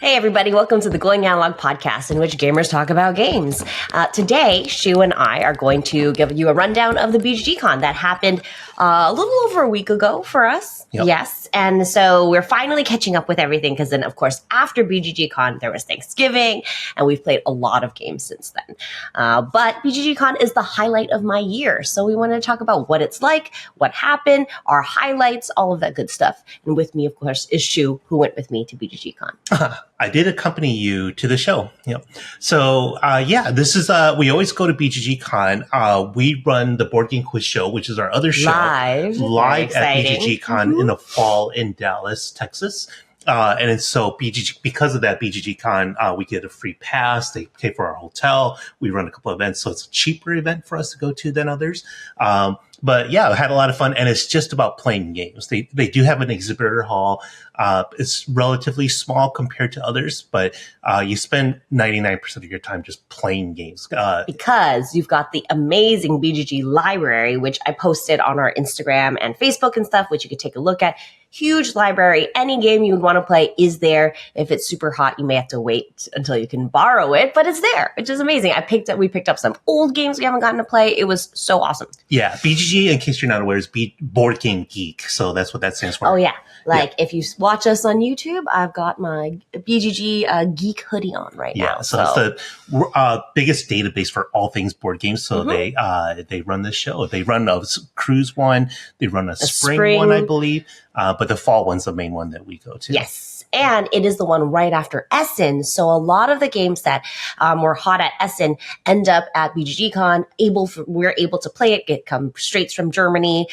Hey everybody, welcome to the Glowing Analog podcast in which gamers talk about games. Today, Shu and I are going to give you a rundown of the BGG.CON that happened a little over a week ago for us. Yep. Yes, and so we're finally catching up with everything because then, of course, after BGG.CON, there was Thanksgiving, and we've played a lot of games since then. But BGG.CON is the highlight of my year, so we want to talk about what it's like, what happened, our highlights, all of that good stuff. And with me, of course, is Shu, who went with me to BGG.CON. I did accompany you to the show. Yep. So, this is, we always go to BGG.CON. We run the Board Game Quiz Show, which is our other show. Live at BGG.CON in the fall in Dallas, Texas. And so because of that BGG.CON, we get a free pass. They pay for our hotel. We run a couple of events. So it's a cheaper event for us to go to than others. But yeah, I had a lot of fun, and it's just about playing games. They do have an exhibitor hall. It's relatively small compared to others, but you spend 99% of your time just playing games. Because you've got the amazing BGG library, which I posted on our Instagram and Facebook and stuff, which you could take a look at. Huge library. Any game you would want to play is there. If it's super hot, you may have to wait until you can borrow it, but it's there, which is amazing. We picked up some old games we haven't gotten to play. It was so awesome. Yeah, BGG, in case you're not aware, is BoardGameGeek. So that's what that stands for. Oh, yeah. If you watch us on YouTube, I've got my BGG Geek hoodie on right now. So it's the biggest database for all things board games. So they run this show. They run a cruise one. They run a spring one, I believe. But the fall one's the main one that we go to. Yes. And it is the one right after Essen. So a lot of the games that were hot at Essen end up at BGG.CON. We're able to play it. It comes straight from Germany.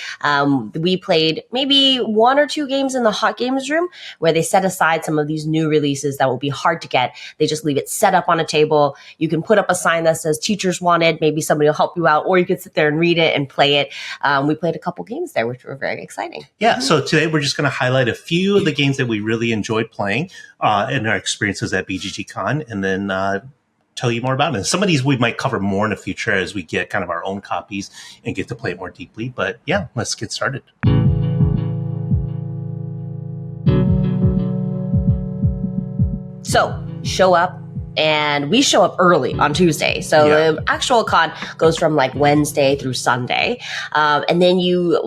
We played maybe one or two games in the hot games room where they set aside some of these new releases that will be hard to get. They just leave it set up on a table. You can put up a sign that says teachers wanted. Maybe somebody will help you out, or you can sit there and read it and play it. We played a couple games there, which were very exciting. Yeah. So today we're just going to highlight a few of the games that we really enjoyed playing and our experiences at BGG.CON, and then tell you more about it. And some of these we might cover more in the future as we get kind of our own copies and get to play it more deeply. But yeah, let's get started. So show up. And we show up early on Tuesday. So the actual con goes from like Wednesday through Sunday. And then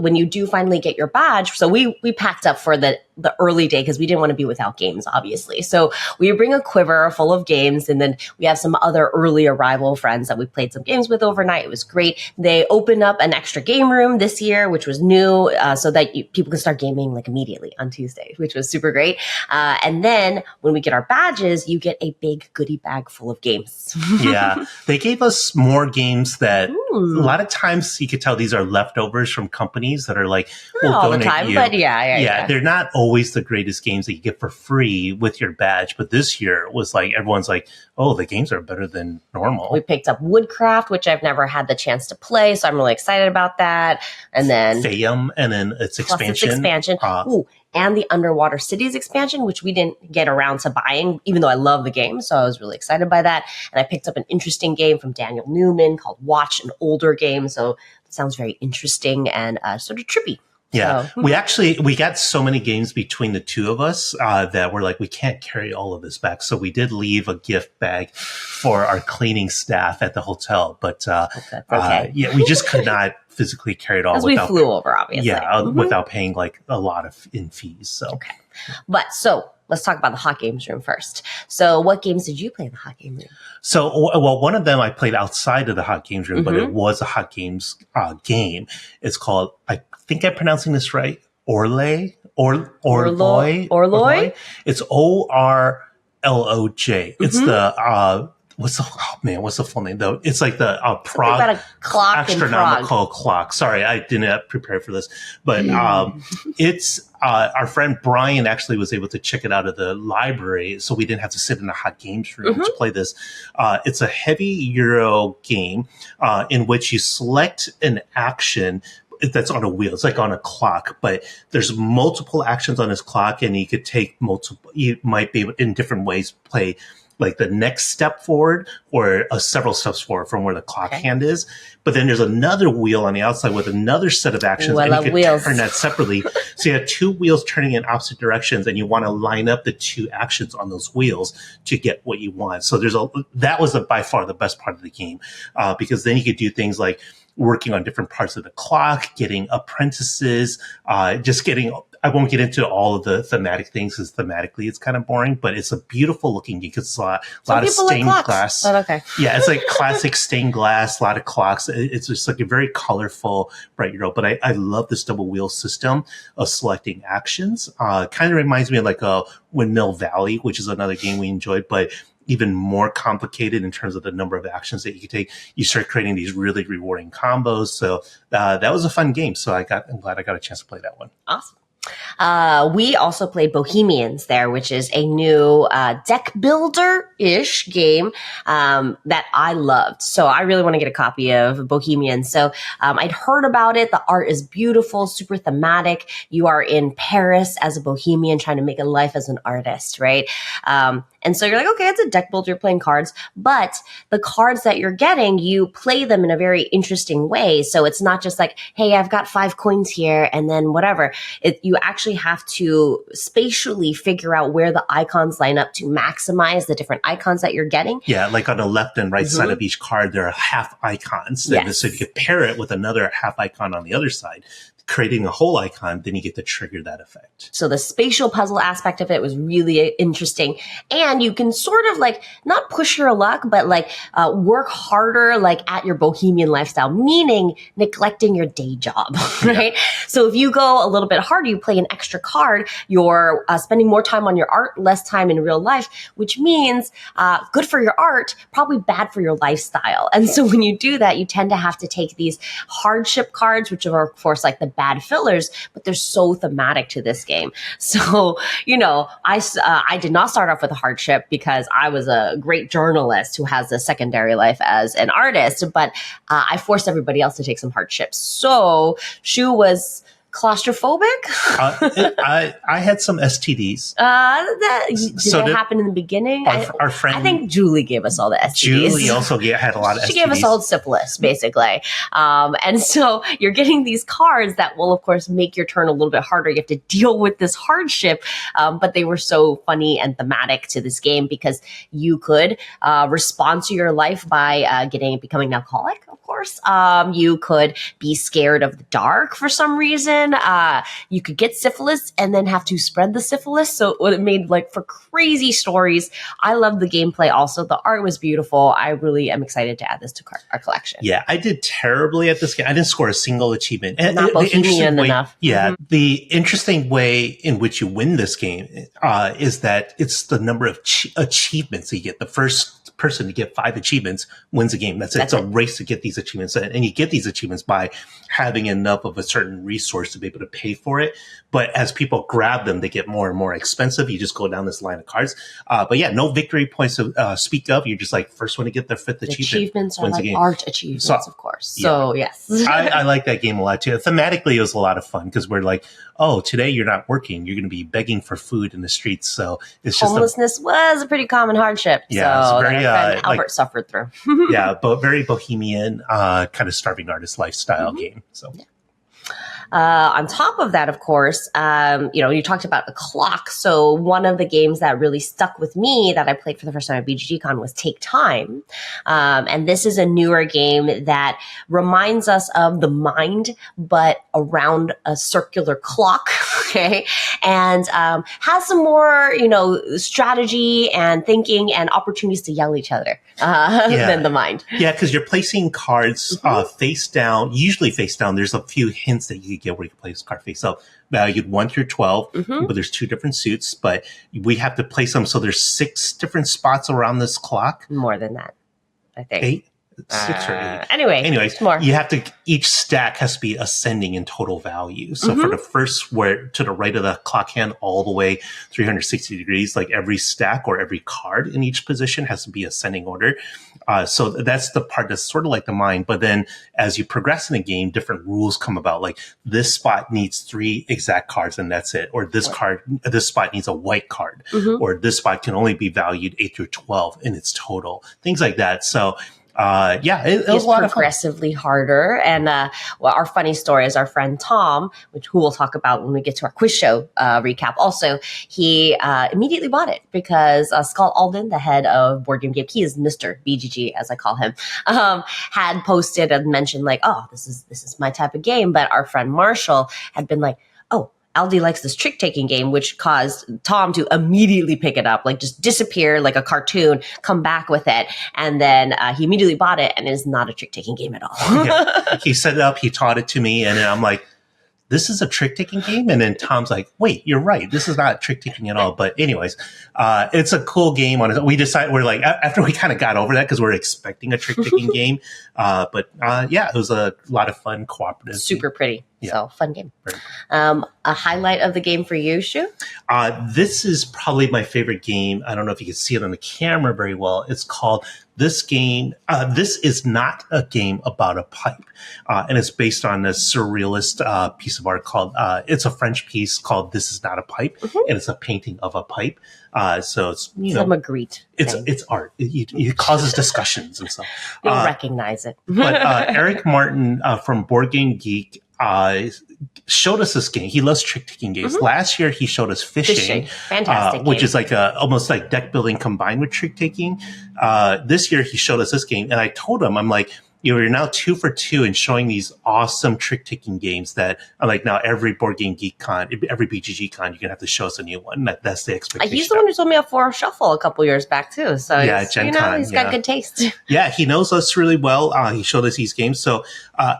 when you do finally get your badge, so we packed up for the early day because we didn't want to be without games, obviously. So we bring a quiver full of games, and then we have some other early arrival friends that we played some games with overnight. It was great. They opened up an extra game room this year, which was new, so that people can start gaming like immediately on Tuesday, which was super great. And then when we get our badges, you get a big goodie bag full of games. Yeah, they gave us more games that a lot of times you could tell these are leftovers from companies that are like, we'll all the time, but yeah, they're not always the greatest games that you get for free with your badge. But this year it was like everyone's like, oh, the games are better than normal. We picked up Woodcraft, which I've never had the chance to play, so I'm really excited about that. And then Fayum, and then its expansion. And the Underwater Cities expansion, which we didn't get around to buying, even though I love the game. So I was really excited by that. And I picked up an interesting game from Daniel Newman called Watch, an older game. So it sounds very interesting and sort of trippy. Yeah, so. we got so many games between the two of us that we're like, we can't carry all of this back. So we did leave a gift bag for our cleaning staff at the hotel. But we just could not physically carry it all. Because we flew over, obviously. Yeah, without paying like a lot in fees. So. Okay. So let's talk about the hot games room first. So what games did you play in the hot game room? So, one of them I played outside of the hot games room, but it was a hot games game. It's called, I think I'm pronouncing this right, Orloj. It's ORLOJ. It's the what's the full name though? It's like the Prague about a clock astronomical clock. Sorry, I didn't prepare for this, but it's our friend Brian actually was able to check it out of the library, so we didn't have to sit in a hot games room to play this. It's a heavy Euro game in which you select an action that's on a wheel. It's like on a clock, but there's multiple actions on this clock, and you could take multiple. You might be able, in different ways, play like the next step forward or several steps forward from where the clock hand is. But then there's another wheel on the outside with another set of actions, and you can turn that separately. So you have two wheels turning in opposite directions, and you want to line up the two actions on those wheels to get what you want. So that was by far the best part of the game, because then you could do things like working on different parts of the clock, getting apprentices, I won't get into all of the thematic things because thematically it's kind of boring, but it's a beautiful looking game because it's a lot of stained glass. But okay. Yeah, it's like classic stained glass, a lot of clocks. It's just like a very colorful, bright yellow. But I love this double wheel system of selecting actions. Kind of reminds me of like a Windmill Valley, which is another game we enjoyed, but even more complicated in terms of the number of actions that you can take. You start creating these really rewarding combos. So that was a fun game. So I'm glad I got a chance to play that one. Awesome. We also played Bohemians there, which is a new deck builder-ish game that I loved. So I really want to get a copy of Bohemians. So I'd heard about it. The art is beautiful, super thematic. You are in Paris as a bohemian trying to make a life as an artist, right? And so you're like, okay, it's a deck builder, you're playing cards, but the cards that you're getting, you play them in a very interesting way. So it's not just like, hey, I've got 5 coins here and then whatever. You actually have to spatially figure out where the icons line up to maximize the different icons that you're getting. Yeah, like on the left and right side of each card, there are half icons. Yes. So if you could pair it with another half icon on the other side, creating a whole icon, then you get to trigger that effect. So the spatial puzzle aspect of it was really interesting. And you can sort of like not push your luck, but like work harder like at your bohemian lifestyle, meaning neglecting your day job, right? Yeah. So if you go a little bit harder, you play an extra card, you're spending more time on your art, less time in real life, which means good for your art, probably bad for your lifestyle. And so when you do that, you tend to have to take these hardship cards, which are of course like the bad fillers, but they're so thematic to this game. So, I did not start off with a hardship because I was a great journalist who has a secondary life as an artist, but I forced everybody else to take some hardships. So Shu was claustrophobic? I had some STDs. Did that happen in the beginning? Our friend, I think Julie gave us all the STDs. Julie also had a lot of STDs. She gave us all syphilis, basically. And so you're getting these cards that will, of course, make your turn a little bit harder. You have to deal with this hardship, but they were so funny and thematic to this game because you could respond to your life by becoming an alcoholic, of course. You could be scared of the dark for some reason. You could get syphilis and then have to spread the syphilis. So it made like for crazy stories. I love the gameplay also. The art was beautiful. I really am excited to add this to our collection. Yeah, I did terribly at this game. I didn't score a single achievement. Not bohemian enough. Yeah, the interesting way in which you win this game is that it's the number of achievements that you get. The first person to get 5 achievements wins the game. That's it. It's a race to get these achievements. And you get these achievements by having enough of a certain resource to be able to pay for it. But as people grab them, they get more and more expensive. You just go down this line of cards. But yeah, no victory points to speak of. You're just like first one to get their 5th achievement. Achievements are like art achievements, of course. Yeah. So yes. I like that game a lot too. Thematically, it was a lot of fun because we're like, oh, today you're not working. You're going to be begging for food in the streets. So it's just homelessness was a pretty common hardship. Yeah, so it's very, Albert suffered through. Yeah, but very bohemian, kind of starving artist lifestyle game. So. Yeah. On top of that, of course, you talked about a clock. So one of the games that really stuck with me that I played for the first time at BGG.CON was Take Time. And this is a newer game that reminds us of the mind, but around a circular clock. Okay. And has some more, strategy and thinking and opportunities to yell at each other than the mind. Yeah, because you're placing cards face down, usually face down. There's a few hints that you get where you can place card face up. Valued 1 through 12, but there's 2 different suits. But we have to place them so there's 6 different spots around this clock. More than that, I think. 8? 6 or 8. Anyways, more. You have to, each stack has to be ascending in total value. So for the first, where to the right of the clock hand, all the way 360 degrees, like every stack or every card in each position has to be ascending order. So that's the part that's sort of like the mind. But then as you progress in the game, different rules come about. Like this spot needs 3 exact cards and that's it. Or this spot needs a white card. Or this spot can only be valued 8 through 12 in its total. Things like that. So it was a lot progressively harder. And our funny story is our friend Tom, who we'll talk about when we get to our quiz show recap. Also, he immediately bought it because Skull Alden, the head of BoardGameGeek, he is Mr. BGG, as I call him, had posted and mentioned like, oh, this is my type of game. But our friend Marshall had been like, oh, Aldi likes this trick-taking game, which caused Tom to immediately pick it up, like just disappear like a cartoon, come back with it. And then he immediately bought it, and it is not a trick-taking game at all. He set it up, he taught it to me, and then I'm like, this is a trick-taking game? And then Tom's like, wait, you're right. This is not trick-taking at all. But anyways, it's a cool game. We decided, we're like, after we kind of got over that, because we're expecting a trick-taking game. It was a lot of fun, cooperative. Super pretty. Yeah. So fun game. A highlight of the game for you, Shu? This is probably my favorite game. I don't know if you can see it on the camera very well. It's called this game. This is not a game about a pipe. And it's based on a surrealist piece of art called, it's a French piece called This Is Not a Pipe. And it's a painting of a pipe. So it's, Magritte. It's art. It causes discussions and stuff. You'll recognize it. But Eric Martin from BoardGameGeek showed us this game. He loves trick-taking games. Last year, he showed us Fishing. Fantastic which is like almost like deck building combined with trick-taking. This year, he showed us this game. And I told him, I'm like, you're now 2 for 2 in showing these awesome trick-taking games that I'm like, now every BoardGameGeek.CON, every BGG.CON, you're going to have to show us a new one. That's the expectation. He's the one who told me a 4 Shuffle a couple years back, too. So yeah, Gen-Con, he's got good taste. Yeah, he knows us really well. He showed us these games. So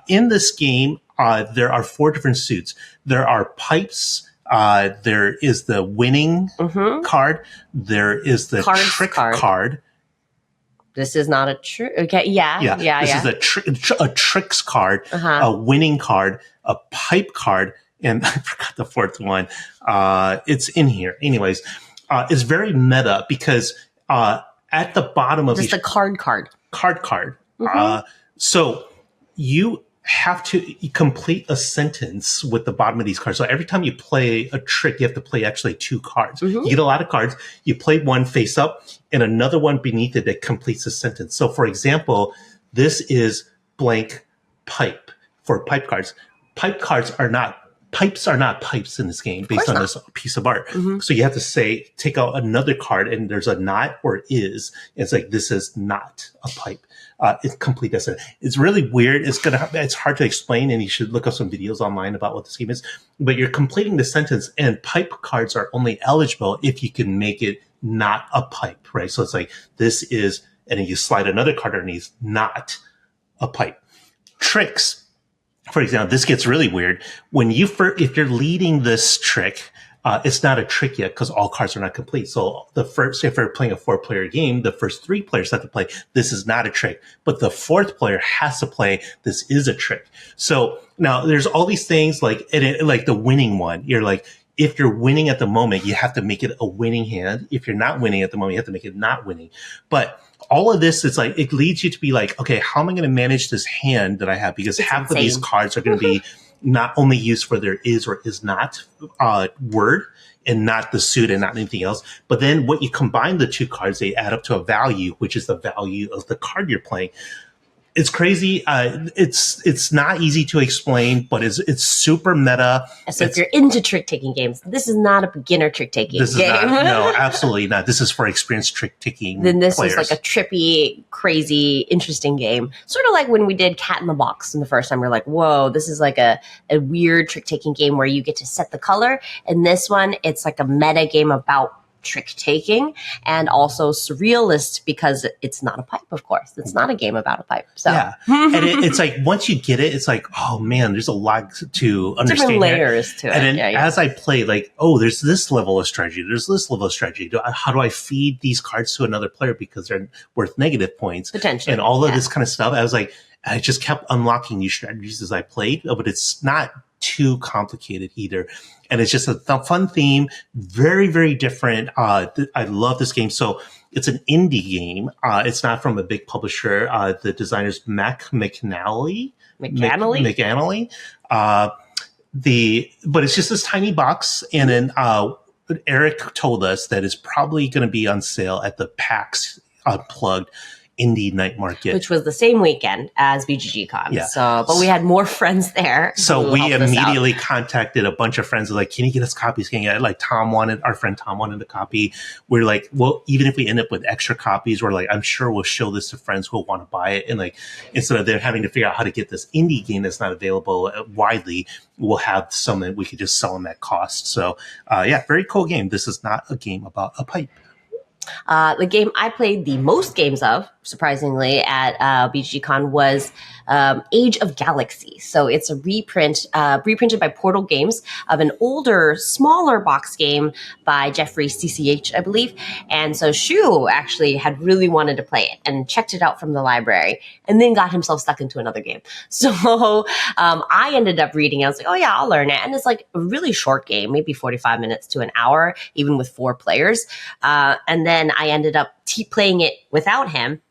in this game, there are 4 different suits. There are pipes. There is the winning card. There is the trick card. This is not a trick. Okay, yeah. This is a tricks card, a winning card, a pipe card, and I forgot the 4th one. It's in here. Anyways, it's very meta because at the bottom of the card. So you have to complete a sentence with the bottom of these cards. So every time you play a trick, you have to play actually 2 cards. You get a lot of cards. You play one face up and another one beneath it that completes the sentence. So for example, this is blank pipe for pipe cards. Pipes are not pipes in this game based on this piece of art. So you have to take out another card and there's a not or is. It's like, this is not a pipe. It's complete. It's really weird. It's hard to explain, and you should look up some videos online about what this game is. But you're completing the sentence, and pipe cards are only eligible if you can make it not a pipe, right? So it's like, this is, and then you slide another card underneath, not a pipe. Tricks, for example, this gets really weird. If you're leading this trick, it's not a trick yet because all cards are not complete. So if we're playing a 4-player game, the first 3 players have to play, this is not a trick. But the 4th player has to play, this is a trick. So now there's all these things like the winning one. You're like, if you're winning at the moment, you have to make it a winning hand. If you're not winning at the moment, you have to make it not winning. But all of this, it's like, it leads you to be like, okay, how am I going to manage this hand that I have? Because half of these cards are going to be not only used for their is or is not word and not the suit and not anything else. But then what you combine the 2 cards, they add up to a value, which is the value of the card you're playing. It's crazy. It's not easy to explain, but it's super meta. So if you're into trick-taking games, this is not a beginner trick-taking game. No, absolutely not. This is for experienced trick-taking Then this players. is like a trippy, crazy, interesting game. Sort of like when we did Cat in the Box the first time. We're like, whoa, this is like a weird trick-taking game where you get to set the color. And this one, it's like a meta game about trick-taking and also surrealist because it's not a pipe, of course. It's not a game about a pipe. So yeah. And it's like, once you get it, it's like, oh man, there's a lot to understand. Different layers to it. And then as I play, like, oh, there's this level of strategy. There's this level of strategy. How do I feed these cards to another player because they're worth negative points? Potentially. And all of this kind of stuff. I was like, And I just kept unlocking new strategies as I played, but it's not too complicated either. And it's just a fun theme, very, very different. I love this game. So it's an indie game. It's not from a big publisher. The designer's McAnally. But it's just this tiny box. And then Eric told us that it's probably going to be on sale at the PAX Unplugged Indie Night Market, which was the same weekend as BGG.CON. Yeah. So, but we had more friends there. So we immediately contacted a bunch of friends. Like, can you get us copies? Can you get, like, our friend Tom wanted a copy. We're like, well, even if we end up with extra copies, we're like, I'm sure we'll show this to friends who will want to buy it. And like, instead of them having to figure out how to get this indie game that's not available widely, we'll have some that we could just sell them at cost. So, very cool game. This is not a game about a pipe. The game I played the most games of, surprisingly, at BGG.CON was Age of Galaxy. So it's a reprinted by Portal Games of an older, smaller box game by Jeffrey CCH, I believe. And so Shu actually had really wanted to play it and checked it out from the library and then got himself stuck into another game. So I ended up reading it. I was like, oh yeah, I'll learn it. And it's like a really short game, maybe 45 minutes to an hour, even with 4 players. And then I ended up playing it without him.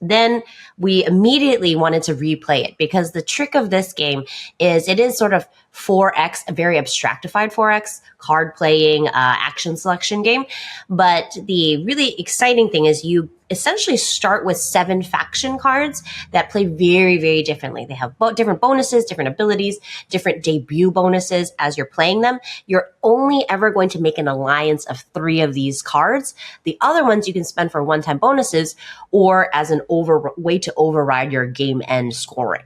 Then we immediately wanted to replay it because the trick of this game is it is sort of 4X, a very abstractified 4X card playing action selection game. But the really exciting thing is you essentially start with 7 faction cards that play very, very differently. They have different bonuses, different abilities, different debut bonuses as you're playing them. You're only ever going to make an alliance of 3 of these cards. The other ones you can spend for one-time bonuses or as an way to override your game end scoring.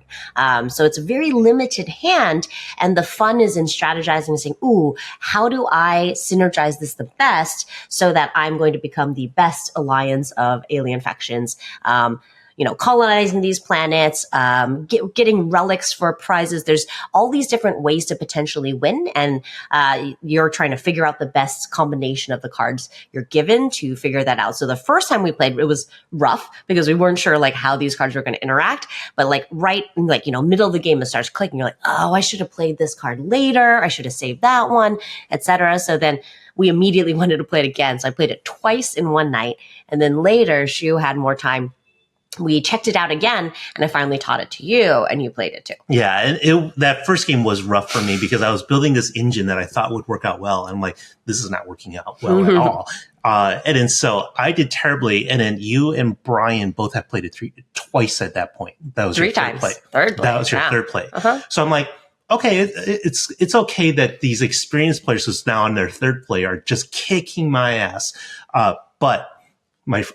So it's a very limited hand, and the fun is in strategizing and saying, ooh, how do I synergize this the best so that I'm going to become the best alliance of alien factions, colonizing these planets, getting relics for prizes. There's all these different ways to potentially win, and you're trying to figure out the best combination of the cards you're given to figure that out. So the first time we played, it was rough because we weren't sure like how these cards were going to interact. But middle of the game, it starts clicking. You're like, oh, I should have played this card later. I should have saved that one, etc. So then we immediately wanted to play it again. So I played it twice in one night, and then later Shu had more time. We checked it out again, and I finally taught it to you, and you played it too. Yeah, and that first game was rough for me because I was building this engine that I thought would work out well. And I'm like, this is not working out well at all. And then so I did terribly. And then you and Brian both have played it twice at that point. That was 3 your times. Third play. That was your third play. So I'm like, okay, it's okay that these experienced players who's now on their third play are just kicking my ass. But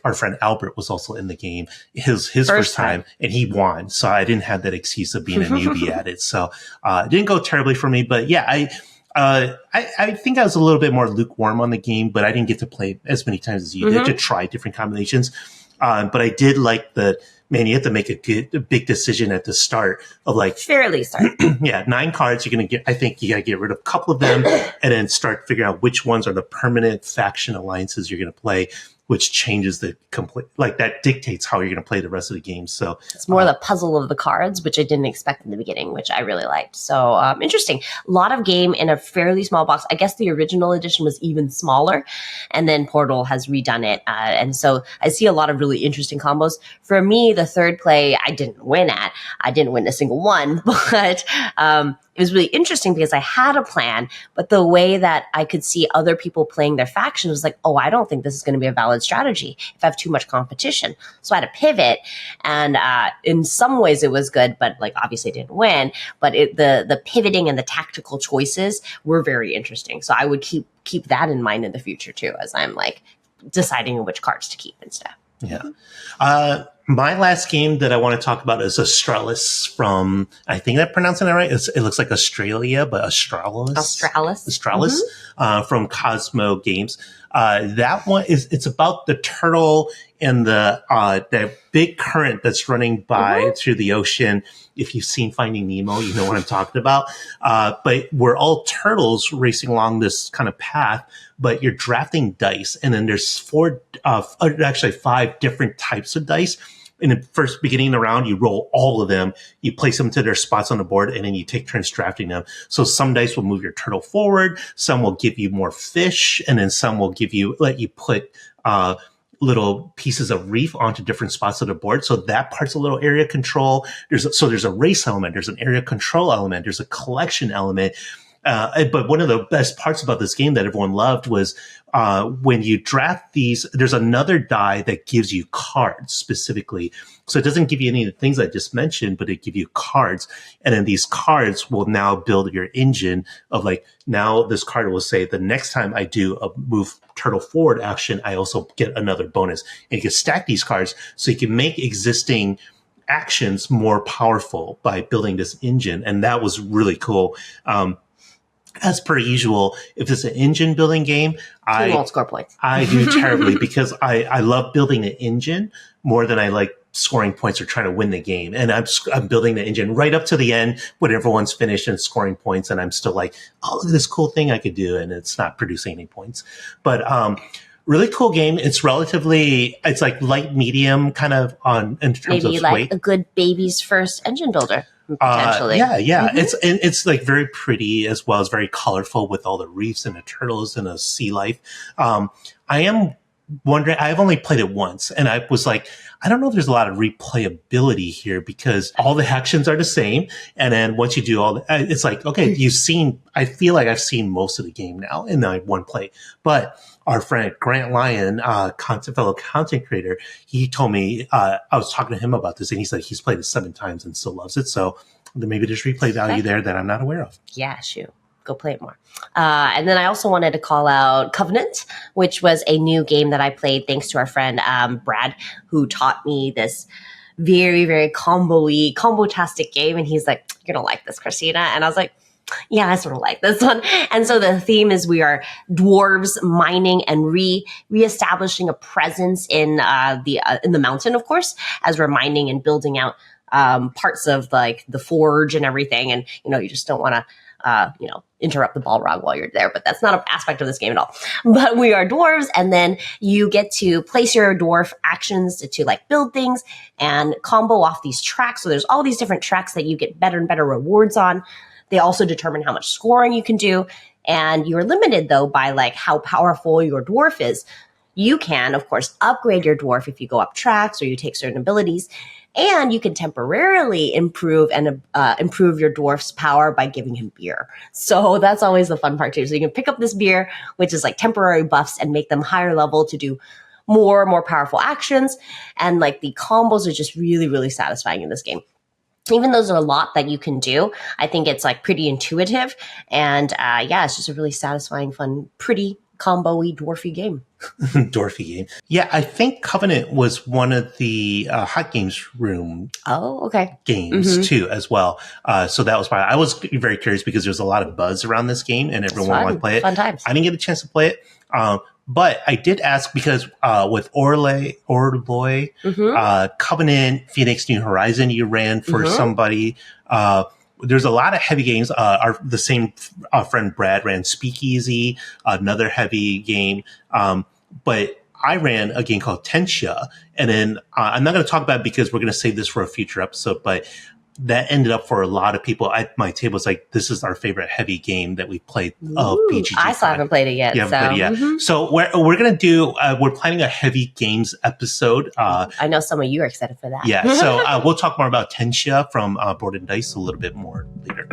our friend Albert was also in the game, his first time, and he won. So I didn't have that excuse of being a newbie at it. So it didn't go terribly for me. But yeah, I think I was a little bit more lukewarm on the game, but I didn't get to play as many times as you did to try different combinations. But I did like you have to make a big decision at the start of like fairly start. 9 cards. You're going to I think you got to get rid of a couple of them and then start figuring out which ones are the permanent faction alliances you're going to play, which changes the complete, like that dictates how you're going to play the rest of the game. So it's more the puzzle of the cards, which I didn't expect in the beginning, which I really liked. So interesting. A lot of game in a fairly small box. I guess the original edition was even smaller, and then Portal has redone it. And so I see a lot of really interesting combos. For me, the third play, I didn't win at. I didn't win a single one, but it was really interesting because I had a plan, but the way that I could see other people playing their faction was like, oh, I don't think this is going to be a valid strategy if I have too much competition. So I had to pivot, and in some ways it was good, but like obviously didn't win. But the pivoting and the tactical choices were very interesting. So I would keep that in mind in the future too, as I'm like deciding which cards to keep and stuff. Yeah. My last game that I want to talk about is Australis from, I think I'm pronouncing that right. It looks like Australia, but Australis from Cosmo Games. That one it's about the turtle and the big current that's running by through the ocean. If you've seen Finding Nemo, you know what I'm talking about. But we're all turtles racing along this kind of path, but you're drafting dice, and then there's 5 different types of dice. in the first beginning of the round, you roll all of them, you place them to their spots on the board, and then you take turns drafting them. So some dice will move your turtle forward, some will give you more fish, and then some will let you put little pieces of reef onto different spots of the board. So that part's a little area control. There's a race element, there's an area control element, there's a collection element. But one of the best parts about this game that everyone loved was when you draft these, there's another die that gives you cards specifically. So it doesn't give you any of the things I just mentioned, but it gives you cards. And then these cards will now build your engine of like, now this card will say the next time I do a move turtle forward action, I also get another bonus. And you can stack these cards so you can make existing actions more powerful by building this engine. And that was really cool. As per usual, if it's an engine building game, I won't score points. I do terribly because I love building an engine more than I like scoring points or trying to win the game. And I'm building the engine right up to the end when everyone's finished and scoring points. And I'm still like, oh, look at this cool thing I could do. And it's not producing any points. But really cool game. It's like light medium kind of in terms maybe of like weight. A good baby's first engine builder. Potentially. Yeah. Mm-hmm. It's like very pretty as well as very colorful with all the reefs and the turtles and the sea life. I am wondering, I've only played it once and I was like, I don't know if there's a lot of replayability here because all the actions are the same. And then once you do it's like, okay, I feel like I've seen most of the game now in one play, but our friend Grant Lyon, fellow content creator, he told me, I was talking to him about this and he said he's played it 7 times and still loves it. So maybe there's replay value there that I'm not aware of. Yeah, shoot. Go play it more. And then I also wanted to call out Covenant, which was a new game that I played thanks to our friend Brad, who taught me this very, very combo-tastic game. And he's like, you're going to like this, Christina. And I was like, yeah, I sort of like this one. And so the theme is we are dwarves mining and reestablishing a presence in the mountain, of course, as we're mining and building out parts of like the forge and everything. And, you just don't want to interrupt the Balrog while you're there, but that's not an aspect of this game at all. But we are dwarves, and then you get to place your dwarf actions to like build things and combo off these tracks. So there's all these different tracks that you get better and better rewards on. They also determine how much scoring you can do, and you're limited though by like how powerful your dwarf is. You can, of course, upgrade your dwarf if you go up tracks or you take certain abilities. And you can temporarily improve your dwarf's power by giving him beer. So that's always the fun part too. So you can pick up this beer, which is like temporary buffs, and make them higher level to do more powerful actions. And like the combos are just really, really satisfying in this game. Even though there's a lot that you can do, I think it's like pretty intuitive. And it's just a really satisfying, fun, pretty combo-y, dwarfy game. Dwarfy game. Yeah, I think Covenant was one of the Hot Games Room games too, as well. So that was I was very curious because there's a lot of buzz around this game and everyone wanted to play it. Fun times. I didn't get a chance to play it. But I did ask because with Orloy, Covenant, Phoenix New Horizon, you ran for somebody. There's a lot of heavy games. The same friend Brad ran Speakeasy, another heavy game. But I ran a game called Tensia. And then I'm not going to talk about it because we're going to save this for a future episode. But that ended up for a lot of people at my table. It's like, this is our favorite heavy game that we played of BGG. I still haven't played it yet. So we're going to do, we're planning a heavy games episode. I know some of you are excited for that. Yeah. So we'll talk more about Tensia from Board and Dice a little bit more later.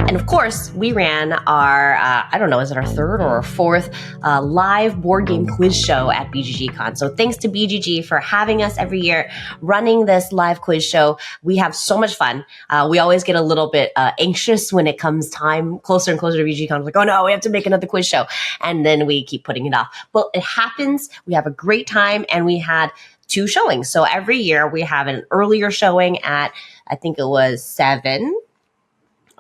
And of course, we ran our, I don't know, is it our third or our fourth live board game quiz show at BGG.CON. So thanks to BGG for having us every year, running this live quiz show. We have so much fun. We always get a little bit anxious when it comes time closer and closer to BGG.CON. We're like, oh no, we have to make another quiz show. And then we keep putting it off. But it happens. We have a great time, and we had 2 showings. So every year we have an earlier showing at, I think it was 7.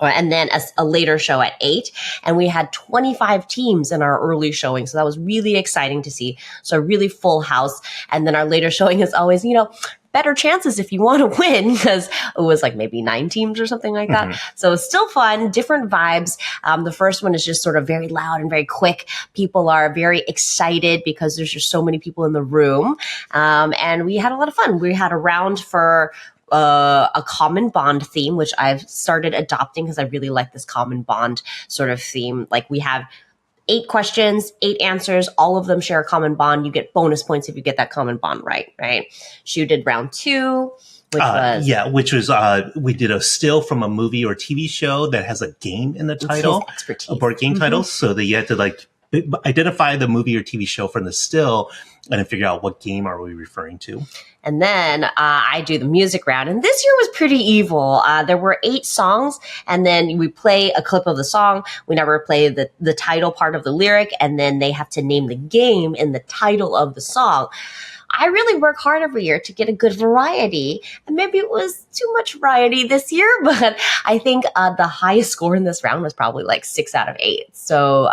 And then a later show at 8. And we had 25 teams in our early showing. So that was really exciting to see. So a really full house. And then our later showing is always, better chances if you want to win, because it was like maybe 9 teams or something like that. So it's still fun, different vibes. The first one is just sort of very loud and very quick. People are very excited because there's just so many people in the room. And we had a lot of fun. We had a round for a common bond theme, which I've started adopting because I really like this common bond sort of theme. Like we have 8 questions, 8 answers, all of them share a common bond. You get bonus points if you get that common bond right? Shu did round 2, which was we did a still from a movie or TV show that has a game in the title, a board game title, so that you had to like identify the movie or TV show from the still and then figure out what game are we referring to. And then I do the music round. And this year was pretty evil. There were 8 songs, and then we play a clip of the song. We never play the title part of the lyric, and then they have to name the game in the title of the song. I really work hard every year to get a good variety, and maybe it was too much variety this year, but I think the highest score in this round was probably like 6 out of 8. So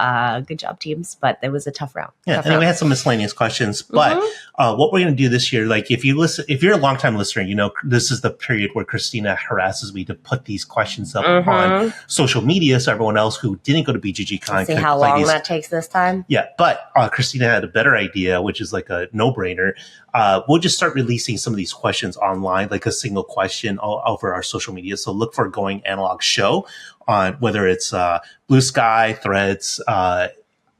good job, teams, but it was a tough round. We had some miscellaneous questions, but what we're going to do this year, like if you're a longtime listener, you know this is the period where Christina harasses me to put these questions up on social media, so everyone else who didn't go to BGG.CON see how long that takes this time. Yeah, but Christina had a better idea, which is like a no-brainer. We'll just start releasing some of these questions online, like a single question over our social media. So look for Going Analog Show on whether it's Blue Sky, Threads. I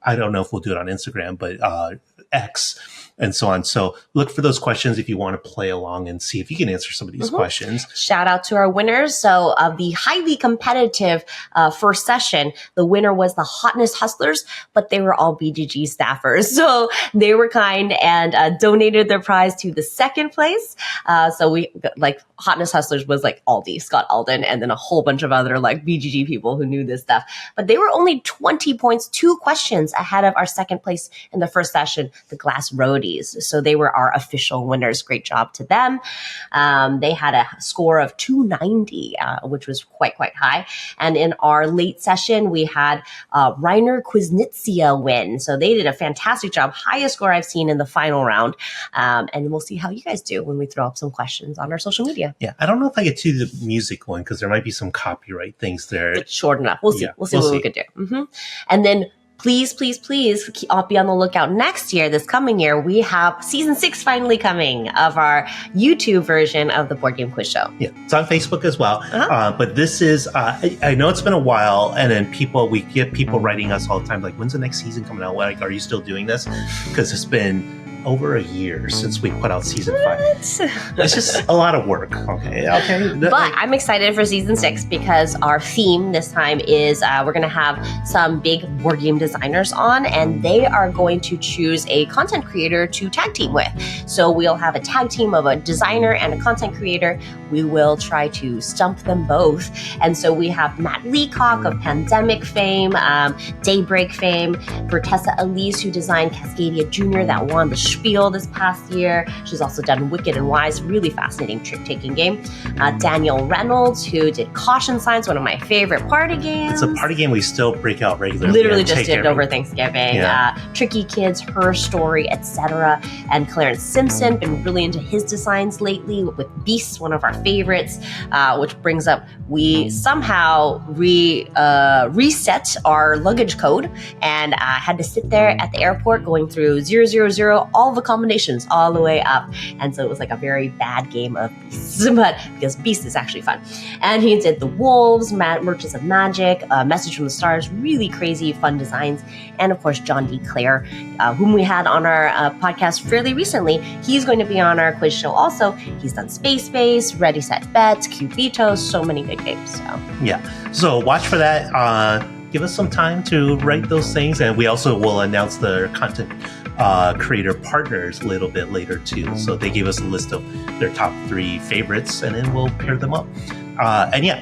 don't know if we'll do it on Instagram, but X and so on. So look for those questions if you want to play along and see if you can answer some of these questions. Shout out to our winners. So the highly competitive first session, the winner was the Hotness Hustlers, but they were all BGG staffers. So they were kind and donated their prize to the second place. So we like Hotness Hustlers was like Aldi, Scott Alden, and then a whole bunch of other like BGG people who knew this stuff. But they were only 20 points, 2 questions ahead of our second place in the first session, the Glass Roadies. So they were our official winners. Great job to them. They had a score of 290, which was quite high. And in our late session, we had Reiner Kuznitsia win. So they did a fantastic job. Highest score I've seen in the final round. And we'll see how you guys do when we throw up some questions on our social media. Yeah, I don't know if I get to the music one because there might be some copyright things there. It's short enough. We'll see. We'll see what we could do. And then please be on the lookout next year, this coming year. We have season 6 finally coming of our YouTube version of the Board Game Quiz Show. Yeah, it's on Facebook as well. But this is, I know it's been a while, and then we get people writing us all the time, like, when's the next season coming out? Like, are you still doing this? Because it's been over a year since we put out season 5. It's just a lot of work. Okay. But I'm excited for season 6 because our theme this time is we're going to have some big board game designers on, and they are going to choose a content creator to tag team with. So we'll have a tag team of a designer and a content creator. We will try to stump them both. And so we have Matt Leacock of Pandemic fame, Daybreak fame, Bertessa Elise, who designed Cascadia Jr. that won the Spiel this past year. She's also done Wicked and Wise, really fascinating trick-taking game. Daniel Reynolds, who did Caution Signs, one of my favorite party games. It's a party game we still break out regularly. Literally just did it over Thanksgiving. Tricky Kids, Her Story, etc. And Clarence Simpson, been really into his designs lately with Beasts, one of our favorites, which brings up we somehow reset our luggage code and had to sit there at the airport going through 000, all the combinations all the way up. And so it was like a very bad game of Beasts, but because Beast is actually fun. And he did The Wolves, Merchants of Magic, Message from the Stars, really crazy, fun designs. And of course, John D. Clare, whom we had on our podcast fairly recently. He's going to be on our quiz show also. He's done Space Base, Ready, Set, Bet, Cubito, so many good games. So watch for that. Give us some time to write those things, and we also will announce the content creator partners a little bit later too. So they gave us a list of their top 3 favorites, and then we'll pair them up.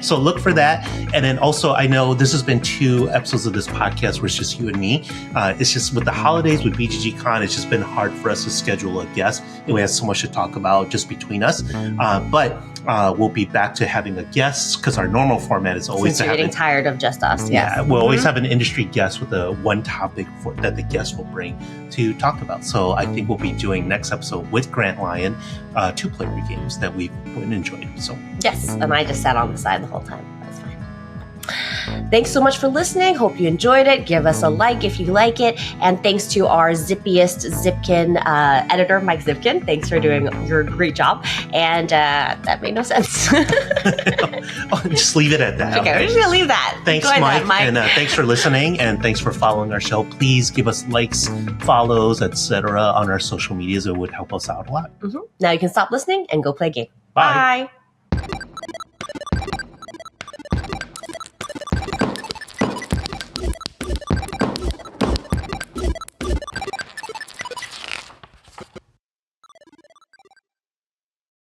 So look for that. And then also, I know this has been 2 episodes of this podcast where it's just you and me. It's just with the holidays, with BGG.CON, it's just been hard for us to schedule a guest. And we have so much to talk about just between us. But We'll be back to having a guest because our normal format is always Since you're getting tired of just us. Yes. Yeah, we'll always have an industry guest with a one topic that the guest will bring to talk about. So I think we'll be doing next episode with Grant Lyon, 2-player games that we've enjoyed. So yes, and I just sat on the side the whole time. That's fine. Thanks so much for listening. Hope you enjoyed it. Give us a like if you like it. And thanks to our zippiest Zipkin editor, Mike Zipkin. Thanks for doing your great job. And that made no sense. Just leave it at that. Okay, we're just going to leave that. Thanks, Mike. And thanks for listening. And thanks for following our show. Please give us likes, follows, etc. on our social medias. It would help us out a lot. Now you can stop listening and go play a game. Bye. Bye.